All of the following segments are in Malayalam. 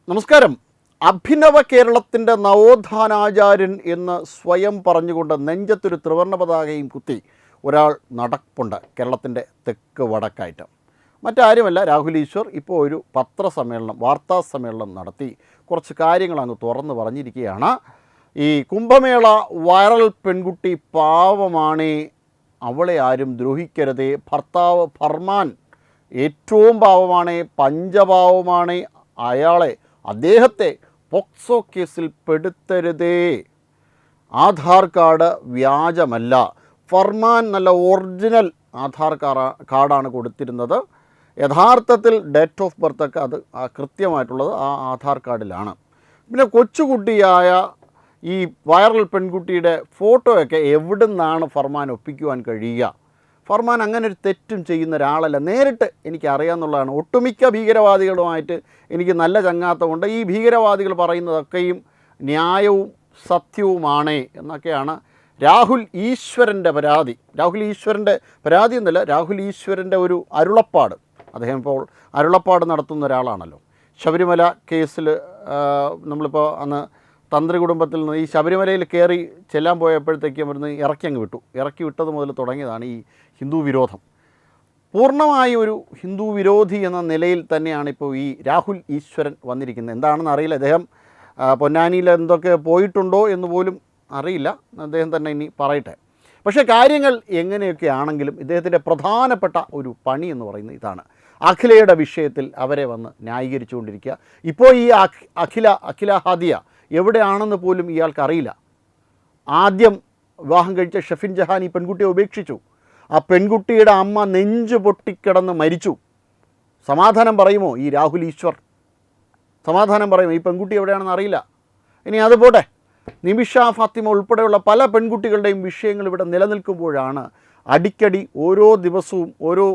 നമസ്കാരം. അഭിനവ കേരളത്തിൻ്റെ നവോത്ഥാനാചാര്യൻ എന്ന് സ്വയം പറഞ്ഞുകൊണ്ട് നെഞ്ചത്തൊരു ത്രിവർണ്ണ പതാകയും കുത്തി ഒരാൾ നടപ്പുണ്ട് കേരളത്തിൻ്റെ തെക്ക് വടക്കായിട്ട്. മറ്റാരുമല്ല, രാഹുൽ ഈശ്വർ ഇപ്പോൾ ഒരു പത്രസമ്മേളനം, വാർത്താ സമ്മേളനം നടത്തി കുറച്ച് കാര്യങ്ങൾ അങ്ങ് തുറന്നു പറഞ്ഞിരിക്കുകയാണ്. ഈ കുംഭമേള വൈറൽ പെൺകുട്ടി പാവമാണേ, അവളെ ആരും ദ്രോഹിക്കരുതേ, ഭർത്താവ് ഫർമാൻ ഏറ്റവും പാവമാണേ, പഞ്ചപാവമാണേ, അദ്ദേഹത്തെ പോക്സോ കേസിൽ പെടുത്തരുതേ, ആധാർ കാർഡ് വ്യാജമല്ല, ഫർമാൻ നല്ല ഒറിജിനൽ ആധാർ കാർഡാണ് കൊടുത്തിരുന്നത്, യഥാർത്ഥത്തിൽ ഡേറ്റ് ഓഫ് ബർത്തൊക്കെ അത് കൃത്യമായിട്ടുള്ളത് ആ ആധാർ കാർഡിലാണ്. പിന്നെ കൊച്ചുകുട്ടിയായ ഈ വൈറൽ പെൺകുട്ടിയുടെ ഫോട്ടോയൊക്കെ എവിടെ നിന്നാണ് ഫർമാൻ ഒപ്പിക്കുവാൻ കഴിയുക? ഫർമാൻ അങ്ങനെ ഒരു തെറ്റും ചെയ്യുന്ന ഒരാളല്ല, നേരിട്ട് എനിക്കറിയാമെന്നുള്ളതാണ്. ഒട്ടുമിക്ക ഭീകരവാദികളുമായിട്ട് എനിക്ക് നല്ല ചങ്ങാത്തമുണ്ട്. ഈ ഭീകരവാദികൾ പറയുന്നതൊക്കെയും ന്യായവും സത്യവുമാണേ എന്നൊക്കെയാണ് രാഹുൽ ഈശ്വരൻ്റെ പരാതി. രാഹുൽ ഈശ്വരൻ്റെ പരാതി എന്നല്ല, രാഹുൽ ഈശ്വരൻ്റെ ഒരു അരുളപ്പാട്. അദ്ദേഹം ഇപ്പോൾ അരുളപ്പാട് നടത്തുന്ന ഒരാളാണല്ലോ. ശബരിമല കേസിൽ നമ്മളിപ്പോൾ അന്ന് തന്ത്രി കുടുംബത്തിൽ നിന്ന് ഈ ശബരിമലയിൽ കയറി ചെല്ലാൻ പോയപ്പോഴത്തേക്കും അവിടുന്ന് ഇറക്കി വിട്ടത് മുതൽ തുടങ്ങിയതാണ് ഈ ഹിന്ദു വിരോധം. പൂർണ്ണമായി ഒരു ഹിന്ദു വിരോധി എന്ന നിലയിൽ തന്നെയാണ് ഇപ്പോൾ ഈ രാഹുൽ ഈശ്വരൻ വന്നിരിക്കുന്നത്. എന്താണെന്ന് അറിയില്ല, അദ്ദേഹം പൊന്നാനിയിൽ എന്തൊക്കെ പോയിട്ടുണ്ടോ എന്ന് പോലും അറിയില്ല, അദ്ദേഹം തന്നെ ഇനി പറയട്ടെ. പക്ഷേ കാര്യങ്ങൾ എങ്ങനെയൊക്കെ ആണെങ്കിലും ഇദ്ദേഹത്തിൻ്റെ പ്രധാനപ്പെട്ട ഒരു പണി എന്ന് പറയുന്നത് ഇതാണ്: അഖിലയുടെ വിഷയത്തിൽ അവരെ വന്ന് ന്യായീകരിച്ചുകൊണ്ടിരിക്കുക. ഇപ്പോൾ ഈ അഖില ഹാദിയ എവിടെയാണെന്ന് പോലും ഇയാൾക്കറിയില്ല. ആദ്യം വിവാഹം കഴിച്ച ഷെഫിൻ ജഹാൻ ഈ പെൺകുട്ടിയെ ഉപേക്ഷിച്ചു. ആ പെൺകുട്ടിയുടെ അമ്മ നെഞ്ചു പൊട്ടിക്കിടന്ന് മരിച്ചു. സമാധാനം പറയുമോ ഈ രാഹുൽ ഈശ്വർ? സമാധാനം പറയുമോ? ഈ പെൺകുട്ടി എവിടെയാണെന്ന് അറിയില്ല. ഇനി അതുപോട്ടെ, നിമിഷ ഫാത്തിമ ഉൾപ്പെടെയുള്ള പല പെൺകുട്ടികളുടെയും വിഷയങ്ങൾ ഇവിടെ നിലനിൽക്കുമ്പോഴാണ് അടിക്കടി ഓരോ ദിവസവും ഓരോ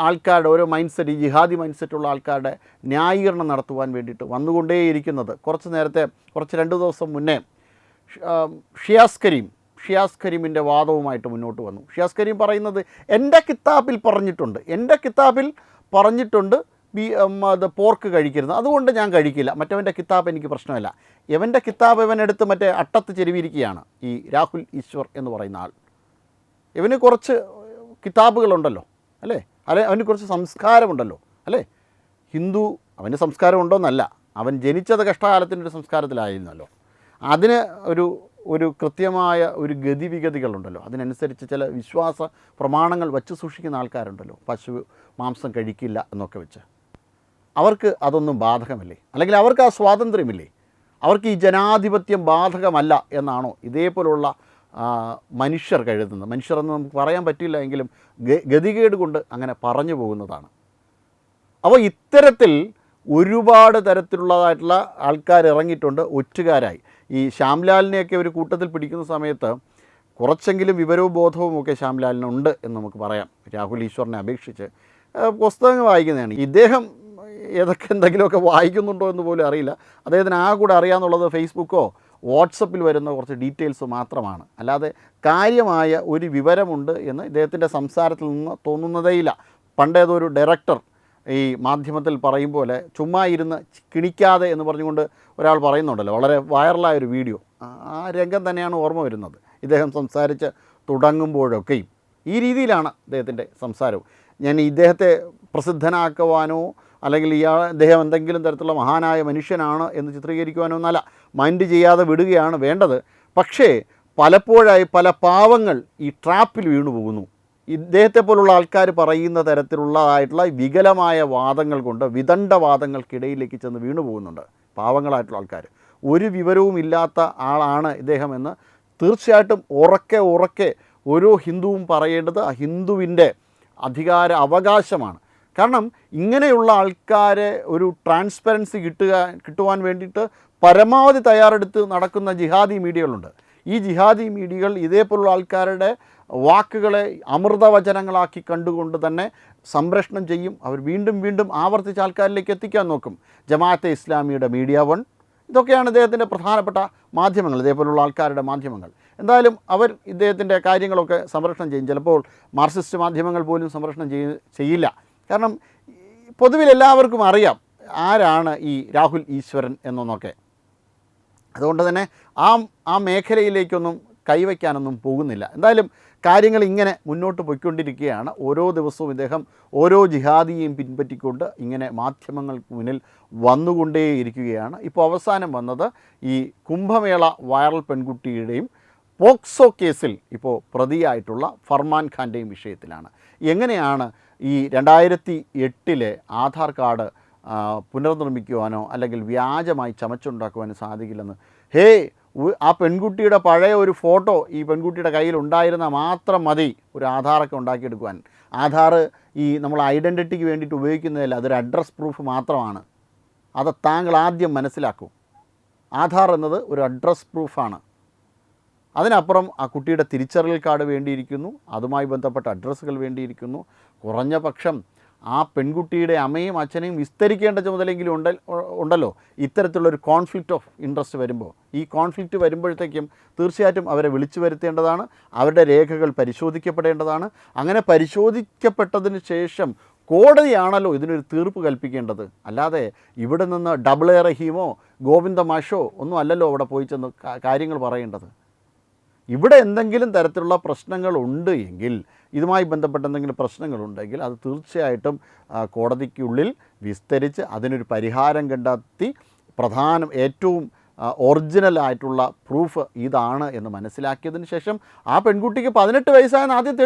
ആൾക്കാരുടെ ഓരോ മൈൻഡ് സെറ്റ്, ഈ ജിഹാദി മൈൻഡ് സെറ്റുള്ള ആൾക്കാരുടെ ന്യായീകരണം നടത്തുവാൻ വേണ്ടിയിട്ട് വന്നുകൊണ്ടേയിരിക്കുന്നത്. കുറച്ച് 2 ദിവസം മുന്നേ ഷിയാസ് കരീമിൻ്റെ വാദവുമായിട്ട് മുന്നോട്ട് വന്നു. ഷിയാസ് കരീം പറയുന്നത് എൻ്റെ കിതാബിൽ പറഞ്ഞിട്ടുണ്ട് പോർക്ക് കഴിക്കരുത്, അതുകൊണ്ട് ഞാൻ കഴിക്കില്ല. മറ്റവൻ്റെ കിതാബ് എനിക്ക് പ്രശ്നമല്ല. ഇവൻ്റെ കിതാബ് ഇവനെടുത്ത് മറ്റേ അട്ടത്ത് ചെരുവിയിരിക്കുകയാണ് ഈ രാഹുൽ ഈശ്വർ എന്ന് പറയുന്ന ആൾ. ഇവന് കുറച്ച് കിതാബുകളുണ്ടല്ലോ അല്ലേ, അവന് കുറച്ച് സംസ്കാരമുണ്ടല്ലോ അല്ലേ. അവന് സംസ്കാരമുണ്ടോയെന്നല്ല, അവൻ ജനിച്ചത് കഷ്ടകാലത്തിൻ്റെ ഒരു സംസ്കാരത്തിലായിരുന്നല്ലോ. അതിന് ഒരു കൃത്യമായ ഒരു ഗതിവിഗതികളുണ്ടല്ലോ, അതിനനുസരിച്ച് ചില വിശ്വാസ പ്രമാണങ്ങൾ വച്ച് സൂക്ഷിക്കുന്ന ആൾക്കാരുണ്ടല്ലോ. പശു മാംസം കഴിക്കില്ല എന്നൊക്കെ വെച്ച് അവർക്ക് അതൊന്നും ബാധകമല്ലേ? അല്ലെങ്കിൽ അവർക്ക് ആ സ്വാതന്ത്ര്യമില്ലേ? അവർക്ക് ഈ ജനാധിപത്യം ബാധകമല്ല എന്നാണോ ഇതേപോലുള്ള മനുഷ്യർ കരുതുന്നത്? മനുഷ്യരെന്ന് നമുക്ക് പറയാൻ പറ്റില്ല എങ്കിലും ഗതികേട് കൊണ്ട് അങ്ങനെ പറഞ്ഞു പോകുന്നതാണ്. അപ്പോൾ ഇത്തരത്തിൽ ഒരുപാട് തരത്തിലുള്ളതായിട്ടുള്ള ആൾക്കാർ ഇറങ്ങിയിട്ടുണ്ട് ഒറ്റുകാരായി. ഈ ശ്യാംലാലിനെയൊക്കെ ഒരു കൂട്ടത്തിൽ പിടിക്കുന്ന സമയത്ത് കുറച്ചെങ്കിലും വിവരവും ബോധവും ഒക്കെ ശ്യാംലാലിനുണ്ട് എന്ന് നമുക്ക് പറയാം, രാഹുൽ ഈശ്വറിനെ അപേക്ഷിച്ച്. പുസ്തകങ്ങൾ വായിക്കുന്നതാണ് ഇദ്ദേഹം. എന്തെങ്കിലുമൊക്കെ വായിക്കുന്നുണ്ടോ എന്ന് പോലും അറിയില്ല. അദ്ദേഹത്തിന് ആ കൂടെ അറിയാമെന്നുള്ളത് ഫേസ്ബുക്കോ വാട്സപ്പിൽ വരുന്ന കുറച്ച് ഡീറ്റെയിൽസ് മാത്രമാണ്. അല്ലാതെ കാര്യമായ ഒരു വിവരമുണ്ട് എന്ന് ഇദ്ദേഹത്തിൻ്റെ സംസാരത്തിൽ നിന്ന് തോന്നുന്നതേയില്ല. പണ്ടേതൊരു ഡയറക്ടർ ഈ മാധ്യമത്തിൽ പറയും പോലെ ചുമ്മാ ഇരുന്ന് കിണിക്കാതെ എന്ന് പറഞ്ഞുകൊണ്ട് ഒരാൾ പറയുന്നുണ്ടല്ലോ, വളരെ വൈറലായൊരു വീഡിയോ. ആ രംഗം തന്നെയാണ് ഓർമ്മ വരുന്നത്. ഇദ്ദേഹം സംസാരിച്ച് തുടങ്ങുമ്പോഴൊക്കെയും ഈ രീതിയിലാണ് ഇദ്ദേഹത്തിൻ്റെ സംസാരവും. ഞാൻ ഇദ്ദേഹത്തെ പ്രസിദ്ധനാക്കുവാനോ അല്ലെങ്കിൽ അദ്ദേഹം എന്തെങ്കിലും തരത്തിലുള്ള മഹാനായ മനുഷ്യനാണ് എന്ന് ചിത്രീകരിക്കുവാനോ എന്നല്ല, മൈൻഡ് ചെയ്യാതെ വിടുകയാണ് വേണ്ടത്. പക്ഷേ പലപ്പോഴായി പല പാവങ്ങൾ ഈ ട്രാപ്പിൽ വീണു പോകുന്നു. ഇദ്ദേഹത്തെ പോലുള്ള ആൾക്കാർ പറയുന്ന തരത്തിലുള്ളതായിട്ടുള്ള വികലമായ വാദങ്ങൾ കൊണ്ട് വിദണ്ഡവാദങ്ങൾക്കിടയിലേക്ക് ചെന്ന് വീണു പോകുന്നുണ്ട് പാവങ്ങളായിട്ടുള്ള ആൾക്കാർ. ഒരു വിവരവും ഇല്ലാത്ത ആളാണ് ഇദ്ദേഹമെന്ന് തീർച്ചയായിട്ടും ഉറക്കെ ഓരോ ഹിന്ദുവും പറയേണ്ടത് ആ ഹിന്ദുവിൻ്റെ അധികാര അവകാശമാണ്. കാരണം ഇങ്ങനെയുള്ള ആൾക്കാരെ ഒരു ട്രാൻസ്പെറൻസി കിട്ടുവാൻ വേണ്ടിയിട്ട് പരമാവധി തയ്യാറെടുത്ത് നടക്കുന്ന ജിഹാദി മീഡിയകളുണ്ട്. ഈ ജിഹാദി മീഡിയകൾ ഇതേപോലുള്ള ആൾക്കാരുടെ വാക്കുകളെ അമൃതവചനങ്ങളാക്കി കണ്ടുകൊണ്ട് തന്നെ സംപ്രേഷണം ചെയ്യും. അവർ വീണ്ടും ആവർത്തിച്ച് ആൾക്കാരിലേക്ക് എത്തിക്കാൻ നോക്കും. ജമാഅത്തെ ഇസ്ലാമിയുടെ മീഡിയ 1 ഇതൊക്കെയാണ് ഇദ്ദേഹത്തിൻ്റെ പ്രധാനപ്പെട്ട മാധ്യമങ്ങൾ, ഇതേപോലുള്ള ആൾക്കാരുടെ മാധ്യമങ്ങൾ. എന്തായാലും അവർ ഇദ്ദേഹത്തിൻ്റെ കാര്യങ്ങളൊക്കെ സംപ്രേഷണം ചെയ്യും. ചിലപ്പോൾ മാർക്സിസ്റ്റ് മാധ്യമങ്ങൾ പോലും സംപ്രേഷണം ചെയ്യില്ല. കാരണം പൊതുവിൽ എല്ലാവർക്കും അറിയാം ആരാണ് ഈ രാഹുൽ ഈശ്വരൻ എന്നൊന്നൊക്കെ. അതുകൊണ്ട് തന്നെ ആ മേഖലയിലേക്കൊന്നും കൈവയ്ക്കാനൊന്നും പോകുന്നില്ല. എന്തായാലും കാര്യങ്ങൾ ഇങ്ങനെ മുന്നോട്ട് പോയിക്കൊണ്ടിരിക്കുകയാണ്. ഓരോ ദിവസവും ഇദ്ദേഹം ഓരോ ജിഹാദിയെയും പിൻപറ്റിക്കൊണ്ട് ഇങ്ങനെ മാധ്യമങ്ങൾക്ക് മുന്നിൽ വന്നുകൊണ്ടേയിരിക്കുകയാണ്. ഇപ്പോൾ അവസാനം വന്നത് ഈ കുംഭമേള വൈറൽ പെൺകുട്ടിയുടെയും പോക്സോ കേസിൽ ഇപ്പോൾ പ്രതിയായിട്ടുള്ള ഫർമാൻ ഖാൻ്റെയും വിഷയത്തിലാണ്. എങ്ങനെയാണ് ഈ 2008 ആധാർ കാർഡ് പുനർനിർമ്മിക്കുവാനോ അല്ലെങ്കിൽ വ്യാജമായി ചമച്ചുണ്ടാക്കുവാനോ സാധിക്കില്ലെന്ന് ആ പെൺകുട്ടിയുടെ പഴയ ഒരു ഫോട്ടോ ഈ പെൺകുട്ടിയുടെ കയ്യിൽ ഉണ്ടായിരുന്ന മാത്രം മതി ഒരു ആധാറൊക്കെ ഉണ്ടാക്കിയെടുക്കുവാൻ. ആധാർ ഈ നമ്മൾ ഐഡൻറ്റിറ്റിക്ക് വേണ്ടിയിട്ട് ഉപയോഗിക്കുന്നതല്ല, അതൊരു അഡ്രസ് പ്രൂഫ് മാത്രമാണ്. അത് താങ്കൾ ആദ്യം മനസ്സിലാക്കൂ. ആധാർ എന്നത് ഒരു അഡ്രസ് പ്രൂഫാണ്. അതിനപ്പുറം ആ കുട്ടിയുടെ തിരിച്ചറിയൽ കാർഡ് വേണ്ടിയിരിക്കുന്നു, അതുമായി ബന്ധപ്പെട്ട അഡ്രസ്സുകൾ വേണ്ടിയിരിക്കുന്നു. കുറഞ്ഞ പക്ഷം ആ പെൺകുട്ടിയുടെ അമ്മയും അച്ഛനെയും വിസ്തരിക്കേണ്ട ചുമതലയെങ്കിലും ഉണ്ടല്ലോ ഇത്തരത്തിലുള്ളൊരു കോൺഫ്ലിക്റ്റ് ഓഫ് ഇൻട്രസ്റ്റ് വരുമ്പോൾ. ഈ കോൺഫ്ലിക്റ്റ് വരുമ്പോഴത്തേക്കും തീർച്ചയായിട്ടും അവരെ വിളിച്ചു വരുത്തേണ്ടതാണ്, അവരുടെ രേഖകൾ പരിശോധിക്കപ്പെടേണ്ടതാണ്. അങ്ങനെ പരിശോധിക്കപ്പെട്ടതിന് ശേഷം കോടതിയാണല്ലോ ഇതിനൊരു തീർപ്പ് കൽപ്പിക്കേണ്ടത്. അല്ലാതെ ഇവിടെ നിന്ന് ഡബിൾ എ റഹീമോ ഗോവിന്ദ മാഷോ ഒന്നും അല്ലല്ലോ അവിടെ പോയി ചെന്ന് കാര്യങ്ങൾ പറയേണ്ടത്. ഇവിടെ എന്തെങ്കിലും തരത്തിലുള്ള പ്രശ്നങ്ങളുണ്ട് എങ്കിൽ, ഇതുമായി ബന്ധപ്പെട്ട എന്തെങ്കിലും പ്രശ്നങ്ങളുണ്ടെങ്കിൽ അത് തീർച്ചയായിട്ടും കോടതിക്കുള്ളിൽ വിസ്തരിച്ച് അതിനൊരു പരിഹാരം കണ്ടെത്തി ഏറ്റവും ഒറിജിനലായിട്ടുള്ള പ്രൂഫ് ഇതാണ് എന്ന് മനസ്സിലാക്കിയതിന് ശേഷം ആ പെൺകുട്ടിക്ക് 18 വയസ്സായെന്ന് ആദ്യം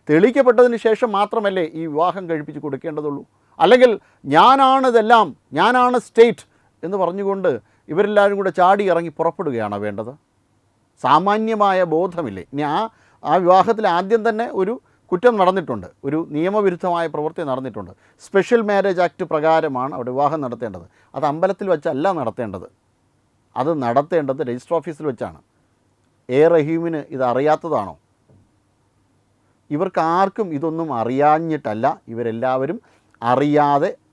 തെളിയിക്കപ്പെട്ടതിന് ശേഷം മാത്രമല്ലേ ഈ വിവാഹം കഴിപ്പിച്ച് കൊടുക്കേണ്ടതുള്ളൂ. അല്ലെങ്കിൽ ഞാനാണ് സ്റ്റേറ്റ് എന്ന് പറഞ്ഞുകൊണ്ട് ഇവരെല്ലാവരും കൂടെ ചാടി ഇറങ്ങി പുറപ്പെടുകയാണോ വേണ്ടത്? സാമാന്യമായ ബോധമില്ലേ? ഇനി ആ വിവാഹത്തിൽ ആദ്യം തന്നെ ഒരു കുറ്റം നടന്നിട്ടുണ്ട്, ഒരു നിയമവിരുദ്ധമായ പ്രവൃത്തി നടന്നിട്ടുണ്ട്. സ്പെഷ്യൽ മാരേജ് ആക്ട് പ്രകാരമാണ് അവിടെ വിവാഹം നടത്തേണ്ടത്. അത് അമ്പലത്തിൽ വെച്ചല്ല നടത്തേണ്ടത്, അത് നടത്തേണ്ടത് രജിസ്റ്റർ ഓഫീസിൽ വെച്ചാണ്. റഹീമിന് ഇത് അറിയാത്തതാണോ? ഇവർക്ക് ആർക്കും ഇതൊന്നും അറിയാഞ്ഞിട്ടല്ല, ഇവരെല്ലാവരും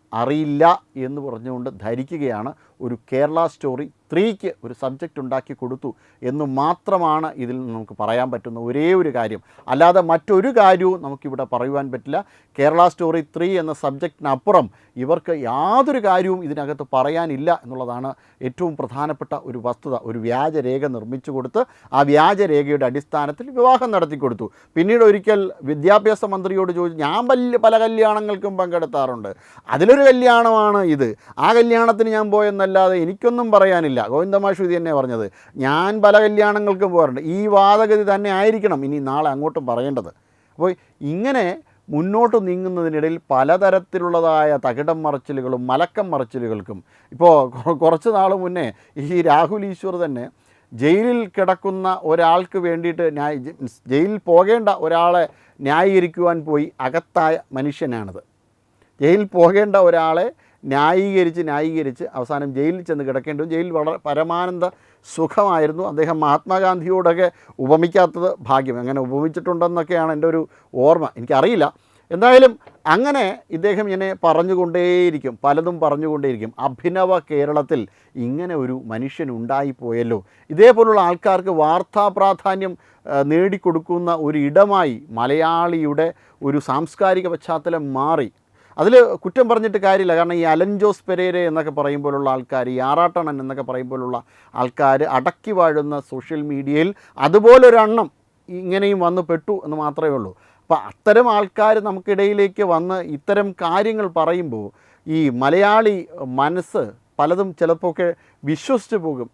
അറിയില്ല എന്ന് പറഞ്ഞുകൊണ്ട് ധരിക്കുകയാണ്. ഒരു കേരള സ്റ്റോറി 3ക്ക് ഒരു സബ്ജക്റ്റ് ഉണ്ടാക്കി കൊടുത്തു എന്ന് മാത്രമാണ് ഇതിൽ നമുക്ക് പറയാൻ പറ്റുന്ന ഒരേ ഒരു കാര്യം. അല്ലാതെ മറ്റൊരു കാര്യവും നമുക്കിവിടെ പറയുവാൻ പറ്റില്ല. കേരള സ്റ്റോറി 3 എന്ന സബ്ജക്റ്റിനപ്പുറം ഇവർക്ക് യാതൊരു കാര്യവും ഇതിനകത്ത് പറയാനില്ല എന്നുള്ളതാണ് ഏറ്റവും പ്രധാനപ്പെട്ട ഒരു വസ്തുത. ഒരു വ്യാജരേഖ നിർമ്മിച്ചു കൊടുത്ത് ആ വ്യാജരേഖയുടെ അടിസ്ഥാനത്തിൽ വിവാഹം നടത്തി കൊടുത്തു. പിന്നീട് ഒരിക്കൽ വിദ്യാഭ്യാസ മന്ത്രിയോട് ചോദിച്ചു, ഞാൻ പല കല്യാണങ്ങൾക്കും പങ്കെടുത്താറുണ്ട്, അതിലൊരു കല്യാണമാണ് ഇത്, ആ കല്യാണത്തിന് ഞാൻ പോയെന്നല്ലാതെ എനിക്കൊന്നും പറയാനില്ല. ഗോവിന്ദമാഷു ഇത് തന്നെ പറഞ്ഞത്, ഞാൻ പല കല്യാണങ്ങൾക്കും പോകാറുണ്ട്. ഈ വാദഗതി തന്നെ ആയിരിക്കണം ഇനി നാളെ അങ്ങോട്ടും പറയേണ്ടത്. അപ്പോൾ ഇങ്ങനെ മുന്നോട്ട് നീങ്ങുന്നതിനിടയിൽ പലതരത്തിലുള്ളതായ തകിടം മറിച്ചിലുകളും മലക്കം മറിച്ചിലുകൾക്കും ഇപ്പോൾ കുറച്ച് നാൾ മുന്നേ ഈ രാഹുൽ ഈശ്വർ തന്നെ ജയിലിൽ കിടക്കുന്ന ഒരാൾക്ക് വേണ്ടിയിട്ട് ജയിലിൽ പോകേണ്ട ഒരാളെ ന്യായീകരിക്കുവാൻ പോയി അകത്തായ മനുഷ്യനാണിത്. ജയിലിൽ പോകേണ്ട ഒരാളെ ന്യായീകരിച്ച് അവസാനം ജയിലിൽ ചെന്ന് കിടക്കേണ്ടി വന്നു. ജയിലിൽ വളരെ പരമാനന്ദ സുഖമായിരുന്നു. അദ്ദേഹം മഹാത്മാഗാന്ധിയോടൊക്കെ ഉപമിക്കാത്തത് ഭാഗ്യം. അങ്ങനെ ഉപമിച്ചിട്ടുണ്ടെന്നൊക്കെയാണ് എൻ്റെ ഒരു ഓർമ്മ, എനിക്കറിയില്ല. എന്തായാലും അങ്ങനെ ഇദ്ദേഹം ഇങ്ങനെ പറഞ്ഞുകൊണ്ടേയിരിക്കും, പലതും പറഞ്ഞുകൊണ്ടേയിരിക്കും. അഭിനവ കേരളത്തിൽ ഇങ്ങനെ ഒരു മനുഷ്യനുണ്ടായിപ്പോയല്ലോ. ഇതേപോലുള്ള ആൾക്കാർക്ക് വാർത്താ പ്രാധാന്യം നേടിക്കൊടുക്കുന്ന ഒരു ഇടമായി മലയാളിയുടെ ഒരു സാംസ്കാരിക പശ്ചാത്തലം മാറി. അതിൽ കുറ്റം പറഞ്ഞിട്ട് കാര്യമില്ല. കാരണം ഈ അലൻ ജോസ് പെരേര എന്നൊക്കെ പറയുമ്പോഴുള്ള ആൾക്കാർ, ഈ ആറാട്ടണൻ എന്നൊക്കെ പറയുമ്പോഴുള്ള ആൾക്കാർ അടക്കി വാഴുന്ന സോഷ്യൽ മീഡിയയിൽ അതുപോലൊരെണ്ണം ഇങ്ങനെയും വന്ന് പെട്ടു എന്ന് മാത്രമേ ഉള്ളൂ. അപ്പോൾ അത്തരം ആൾക്കാർ നമുക്കിടയിലേക്ക് വന്ന് ഇത്തരം കാര്യങ്ങൾ പറയുമ്പോൾ ഈ മലയാളി മനസ്സ് പലതും ചിലപ്പോഴൊക്കെ വിശ്വസിച്ച് പോകും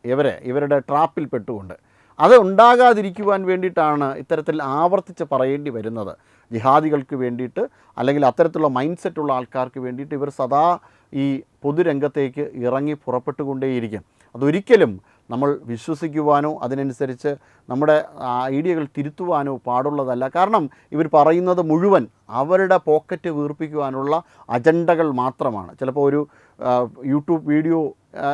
ഇവരുടെ ട്രാപ്പിൽ പെട്ടുകൊണ്ട്. അത് ഉണ്ടാകാതിരിക്കുവാൻ വേണ്ടിയിട്ടാണ് ഇത്തരത്തിൽ ആവർത്തിച്ച് പറയേണ്ടി വരുന്നത്. ജിഹാദികൾക്ക് വേണ്ടിയിട്ട് അല്ലെങ്കിൽ അത്തരത്തിലുള്ള മൈൻഡ് സെറ്റുള്ള ആൾക്കാർക്ക് വേണ്ടിയിട്ട് ഇവർ സദാ ഈ പൊതുരംഗത്തേക്ക് ഇറങ്ങി പുറപ്പെട്ടുകൊണ്ടേയിരിക്കും. അതൊരിക്കലും നമ്മൾ വിശ്വസിക്കുവാനോ അതിനനുസരിച്ച് നമ്മുടെ ഐഡിയകൾ തിരുത്തുവാനോ പാടുള്ളതല്ല. കാരണം ഇവർ പറയുന്നത് മുഴുവൻ അവരുടെ പോക്കറ്റ് വീർപ്പിക്കുവാനുള്ള അജണ്ടകൾ മാത്രമാണ്. ചിലപ്പോൾ ഒരു യൂട്യൂബ് വീഡിയോ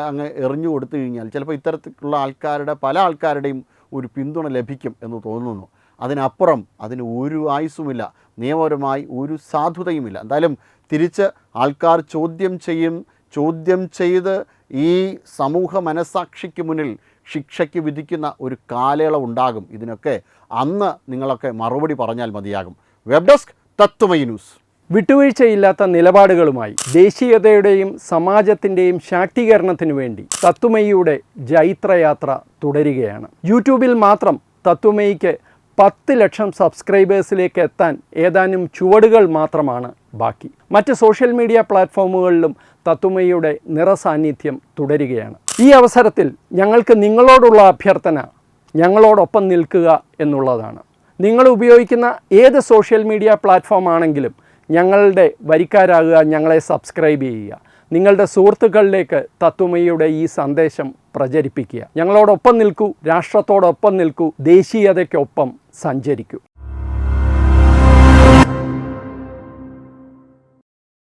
അങ്ങ് എറിഞ്ഞു കൊടുത്തു കഴിഞ്ഞാൽ ചിലപ്പോൾ ഇത്തരത്തിലുള്ള പല ആൾക്കാരുടെയും ഒരു പിന്തുണ ലഭിക്കും എന്ന് തോന്നുന്നു. അതിനപ്പുറം അതിന് ഒരു ആയുസ്സുമില്ല, നിയമപരമായി ഒരു സാധുതയുമില്ല. എന്തായാലും തിരിച്ച് ആൾക്കാർ ചോദ്യം ചെയ്ത് ഈ സമൂഹ മനസ്സാക്ഷിക്ക് മുന്നിൽ ശിക്ഷയ്ക്ക് വിധിക്കുന്ന ഒരു കാലയളവുണ്ടാകും. ഇതിനൊക്കെ അന്ന് നിങ്ങളൊക്കെ മറുപടി പറഞ്ഞാൽ മതിയാകും. Web desk Tatwamayi news. വിട്ടുവീഴ്ചയില്ലാത്ത നിലപാടുകളുമായി ദേശീയതയുടെയും സമാജത്തിൻ്റെയും ശാക്തീകരണത്തിനു വേണ്ടി തത്വമയിയുടെ ജൈത്രയാത്ര തുടരുകയാണ്. യൂട്യൂബിൽ മാത്രം തത്വമയിക്ക് 10 ലക്ഷം സബ്സ്ക്രൈബേഴ്സിലേക്ക് എത്താൻ ഏതാനും ചുവടുകൾ മാത്രമാണ് ബാക്കി. മറ്റ് സോഷ്യൽ മീഡിയ പ്ലാറ്റ്ഫോമുകളിലും തത്വമയിയുടെ നിറസാന്നിധ്യം തുടരുകയാണ്. ഈ അവസരത്തിൽ ഞങ്ങൾക്ക് നിങ്ങളോടുള്ള അഭ്യർത്ഥന ഞങ്ങളോടൊപ്പം നിൽക്കുക എന്നുള്ളതാണ്. നിങ്ങൾ ഉപയോഗിക്കുന്ന ഏത് സോഷ്യൽ മീഡിയ പ്ലാറ്റ്ഫോം ആണെങ്കിലും ഞങ്ങളുടെ വരിക്കാരാകുക, ഞങ്ങളെ സബ്സ്ക്രൈബ് ചെയ്യുക, നിങ്ങളുടെ സുഹൃത്തുക്കളിലേക്ക് തത്വമയിയുടെ ഈ സന്ദേശം പ്രചരിപ്പിക്കുക. ഞങ്ങളോടൊപ്പം നിൽക്കൂ, രാഷ്ട്രത്തോടൊപ്പം നിൽക്കൂ, ദേശീയതയ്ക്കൊപ്പം സഞ്ചരിക്കൂ.